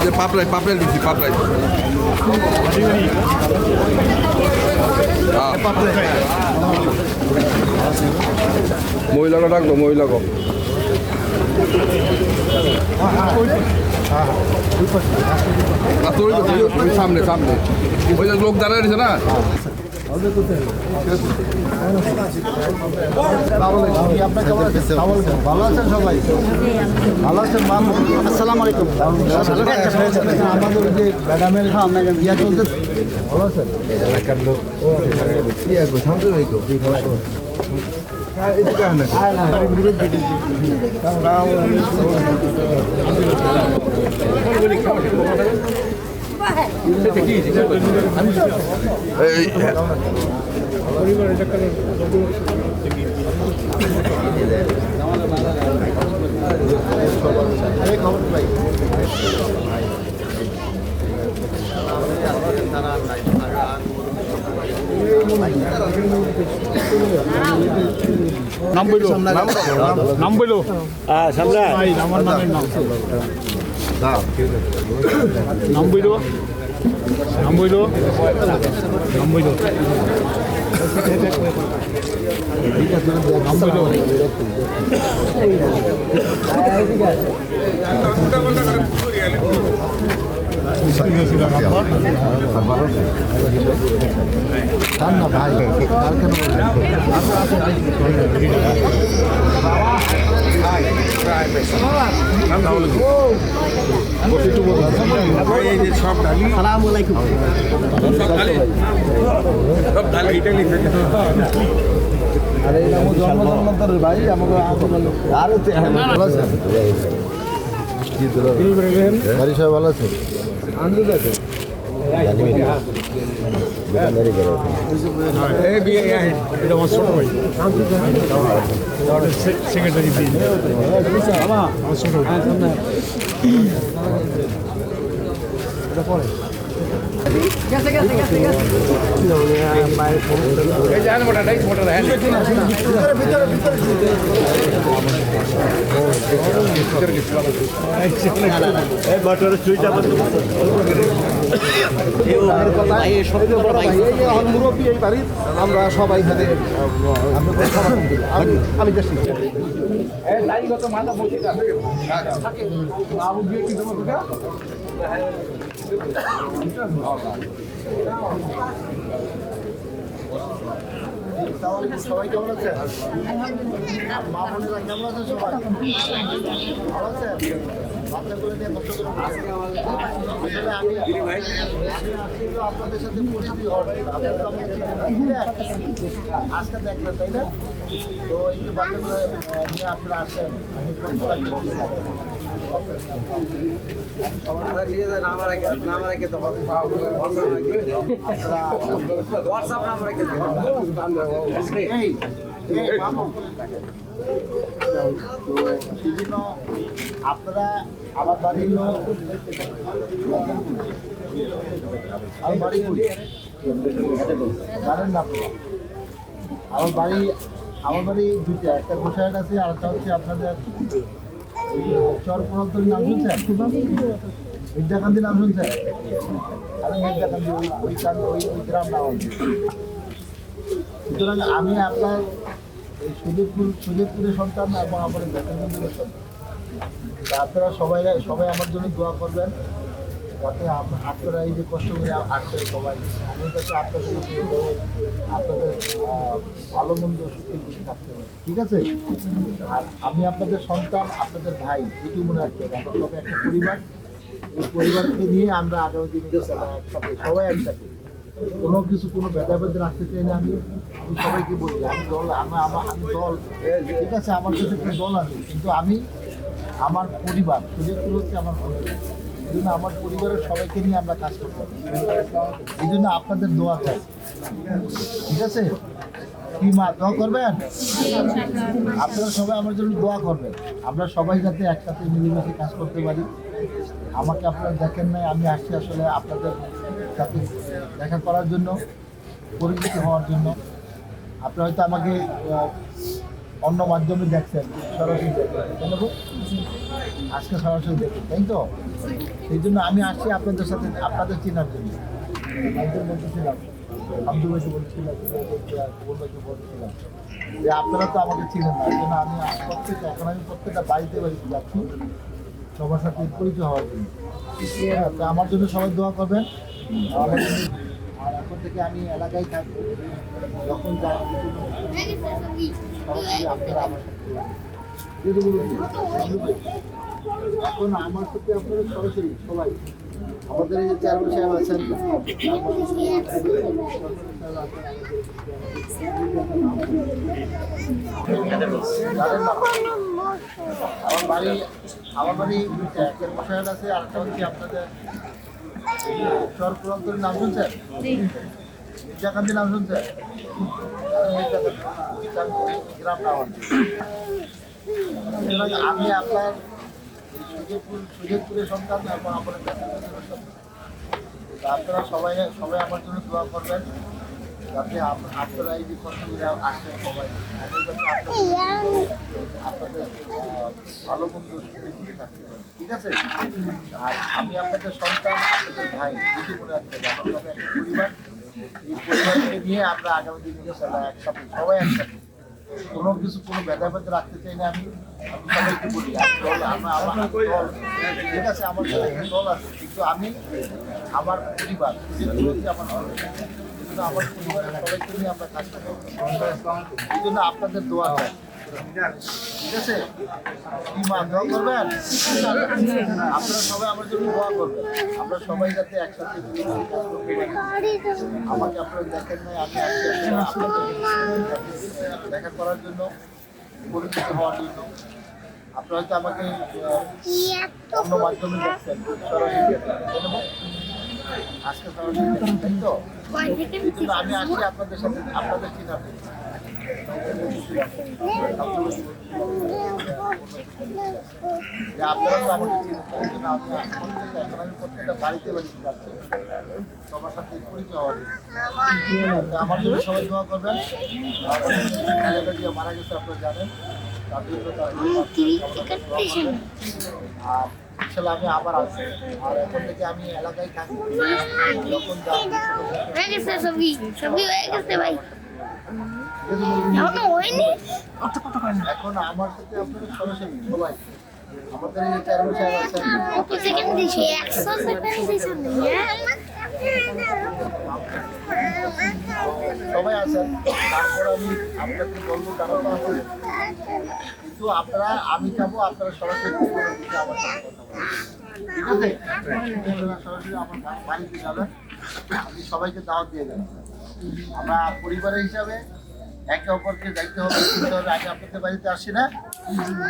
যে পাপড়াই দিচ্ছি পাপড়াই। মহিলাকে ডাকবো মহিলাকে। সামনে সামনে ওই যে লোক দাঁড়ায় রয়েছে না। ভালো আছেন সবাই? ভালো আছেন? আসসালামু আলাইকুম। আমাদের যে ম্যাডামের ইয়া চলতে ভালো আছেন? এলাকার লোক নাম বইলো নাম বইলো আমার নামের নাম নাম বইলো নাম বইলো নাম বইলো নাম বইলো না ভাই আর কেন আসসালামু আলাইকুম। আরে আমার জন্মদিন ভাই আমাকে আরো ভালো আছে বাড়ি সবাই ভালো আছে? আনন্দ আছে সেক্রেটারি মুরব্বী এই বাড়ির আমরা সবাই হাতে আমি দেখছি সবাই কেমন আছে? মা বোনেরা কেমন আছে? সবাই ভালো আছে? বাচ্চাগুলো নিয়ে কষ্ট করে আমি আপনাদের সাথে পরিচিতি হবে আজকে দেখলেন তাই না? তো এই যে বাচ্চাগুলো নিয়ে আপনারা আসেন আপনারা আমার বাড়ির লোক আমার বাড়ি জানেন না আপনারা? আমার বাড়ি দুইটা, একটা গোসাইট আছে আর একটা হচ্ছে আপনাদের চরপুরন্তর নাম শুনছেন? মির্জাকান্দি নাম শুনছেন? আমি মির্জাকান্দি ওই গ্রাম নাম আছে। সুতরাং আমি আপনার এই সুযোগপুরের সন্তান এবং আমার বেতনবন্দির সন্তান। আপনারা সবাই আমার জন্য দোয়া করবেন যাতে আপনারা এই যে কষ্ট করে আসছেন সবাই আমি কাছে আপনাদের ভালো মন্দ সুখে খুশি থাকতে পারি, ঠিক আছে? আর আমি আপনাদের সন্তান, আপনাদের ভাই, এটু মনে রাখতে হবে। আমার তবে একটা পরিবার, এই পরিবারকে নিয়ে আমরা আগামী দিনে একসাথে সবাই একসাথে কোনো ভেদাভেদ রাখতে চাই না। আমি সবাইকে বলি আমি দল ঠিক আছে, আমার কাছে একটা দল আছে, কিন্তু আমি আমার পরিবার সুযোগগুলো হচ্ছে আমার পরিবার। এই জন্য আমার পরিবারের সবাইকে নিয়ে আমরা কাজ করতে পারি। এই জন্য আপনাদের দোয়া চাই, ঠিক আছে? কি মা দোয়া করবেন? আপনারা সবাই আমার জন্য দোয়া করবেন, আমরা সবাই যাতে একসাথে মিলেমিশে কাজ করতে পারি। আমাকে আপনারা দেখেন নাই, আমি আসছি আসলে আপনাদের সাথে দেখা করার জন্য, পরিচিত হওয়ার জন্য। আপনারা হয়তো আমাকে অন্য মাধ্যমে দেখছেন, সরাসরি দেখবেন, তাই না গো? আজকে সরাসরি দেখবেন, তাই তো? সেই জন্য আমি আসছি আপনাদের সাথে, আপনাদের চেনার জন্য। একজন বলতেছিলাম, আব্দুল ভাইকে বলছিলাম, কবুল ভাইকে বলছিলাম যে আপনারা তো আমাকে চিনেন না, এই জন্য আমি এখন আমি প্রত্যেকটা বাড়িতে বাড়িতে যাচ্ছি সবার সাথে পরিচয় হওয়ার জন্য। তো আমার জন্য সবাই দোয়া করবেন। আমার জন্য- আর এখন থেকে আমি এলাকায় থাকবো, যখন যাই সরাসরি আপনারা আমার সাথে এখন আমার সাথে আপনারা সরাসরি সবাই আমাদের এই যে চেয়ারম্যান সাহেব আছেন, আমার বাড়ি চেয়ারম্যান সাহেব আছে। আর একটা হচ্ছে আপনাদের সরপুরান্তরের নাম শুনছেন, মির্জাকান্দির নাম শুনছেন, গ্রাম নাম। আমি আপনার সুযোগপুরের সন্তান এবং আপনার আপনারা সবাই সবাই আমার জন্য দোয়া করবেন, যাতে আপনারা এই যে কষ্টগুলো আসছেন সবাই আপনাদের ভালো মন্দ থাকতে পারেন, ঠিক আছে? আর আমি আপনাদের সন্তান, আপনাদের ভাই, কিছু মনে রাখতে হবে আমার একটা পরিবার, এই পরিবারকে নিয়ে আমরা আগামী দিনে একসাথে সবাই একসাথে কোনো কিছু কোনো ভেদাভেদ রাখতে চাই না। আমি সবাইকে বলি আমার দল, ঠিক আছে, আমার সাথে একটা দল আছে, কিন্তু আমি আমার পরিবার আমার দল। কিন্তু আমার পরিবারের সবাইকে নিয়ে আমরা কাজটা করবো, এই জন্য আপনাদের দোয়া চাই, ঠিক আছে? কি মা দোয়া করবেন? আপনারা সবাই আমার জন্য দোয়া করবেন, আমরা সবাই যাতে একসাথে আমাকে আপনারা দেখেন নাই, আমি আপনাদের দেখা করার জন্য, পরিচিত হওয়ার জন্য। আপনারা হয়তো আমাকে অন্য মাধ্যমে দেখছেন, সরাসরি আজকে সরাসরি দেখছেন, তাই তো? এই জন্য আমি আসি আপনাদের সাথে, আপনাদের চিনার জন্য। যে আপনারা তো আমাকে চিনেন, তাই জন্য এখন আমি প্রত্যেকটা বাড়িতে বাড়িতে যাচ্ছি সবার সাথে পরিচয় হওয়ার জন্য। আমার জন্য সবাই দোয়া করবেন। খালেদা জিয়া মারা গেছে, আপনারা জানেন, তার জন্য আর ইনশাল্লাহ আমি আবার আসবো। আর এখন থেকে আমি এলাকায় থাকি, যখন এখন আমার সাথে আপনারা সরাসরি সবাই আমাদের এই চেয়ারম্যান সাহেব আছেন, সবাই আছেন। তারপর আমি আপনাকে বলবো কারণ আছে, কিন্তু আপনারা, আমি যাবো, আপনারা সরাসরি আমার সাথে কথা বলবেন, ঠিক আছে? আপনারা সরাসরি আমার বাড়িতে যাবেন, আমি সবাইকে দাওয়াত দিয়ে দেবেন। আমরা পরিবারের হিসাবে একে অপরকে দায়িত্ব হবে, দিতে হবে। আগে আপনাদের বাড়িতে আসি না,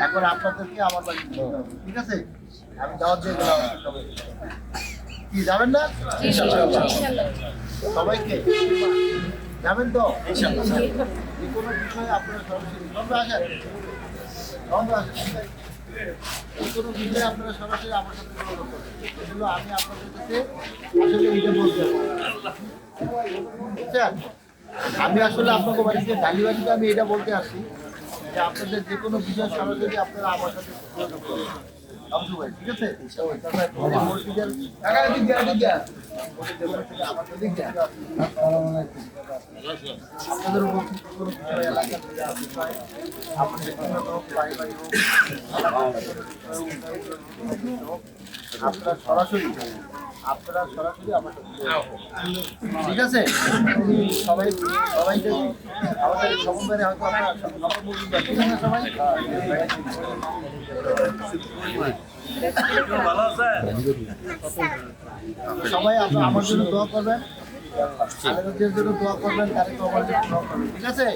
এখন আপনাদেরকে আমার বাড়িতে যেতে হবে, ঠিক আছে? আমি দাওয়াত দিয়ে গেলাম সবাই, কি যাবেন না সবাইকে? যাবেন তো? যে কোনো বিষয়ে আপনারা সরাসরি আসেন, যে কোনো বিষয়ে আপনারা সরাসরি আমার সাথে যোগাযোগ করবেন। এগুলো আমি আপনাদের কাছে আসলে এটা বলতে বুঝছেন? আমি আসলে আপনাদের বাড়িতে ডালিবাড়িতে আমি এটা বলতে আসি যে আপনাদের যে কোনো বিষয় সরাসরি আপনারা আমার সাথে যোগাযোগ করবেন, আব্দুল ভাই, ঠিক আছে? মসজিদের আপনাদের উপর কোনো বিষয় এলাকার বিষয়, আপনাদের বিভিন্ন হোক, পারিবারিক হোক, আপনারা সরাসরি আমার সাথে, ঠিক আছে? সবাই সবাইকে আমাদের সমন্বয়ে হয়তো আপনারা ঠিক আছে সবাই? সবাই আমার জন্য দোয়া করবেন, খালেদাদের জন্য দোয়া করবেন, তারিখ আমার জন্য দোয়া করবেন, ঠিক আছে?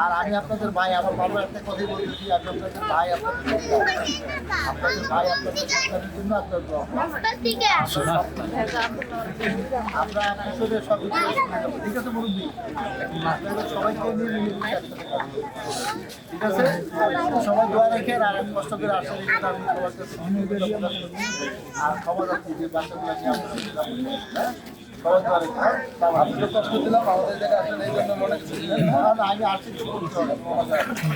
আর আমি আপনাদের ভাই, আমার বাবার একটা কথাই বলতেছি, আমি আপনাদের ভাই, আপনাদের ভাই, আপনাদের সন্তানের জন্য আপনার দোয়া করবেন। আমরা আসলে সব ঠিক আছে মুরব্বী, আপনাদের সবাইকে নিয়ে মিলেমিশে একসাথে কাজ করব, ঠিক আছে? সবাই দোয়া রাখেন, আর আমি কষ্ট করে আসলে আমি সবার কাছে আর ক্ষমা রাখছি যে বাচ্চাগুলো নিয়ে আমরা সবাই দোয়া রেখে আপনি তো কষ্ট দিলাম আমাদের জায়গায় আসলে এই জন্য মনে করছিলেন আমি আসছি তো করতে হবে।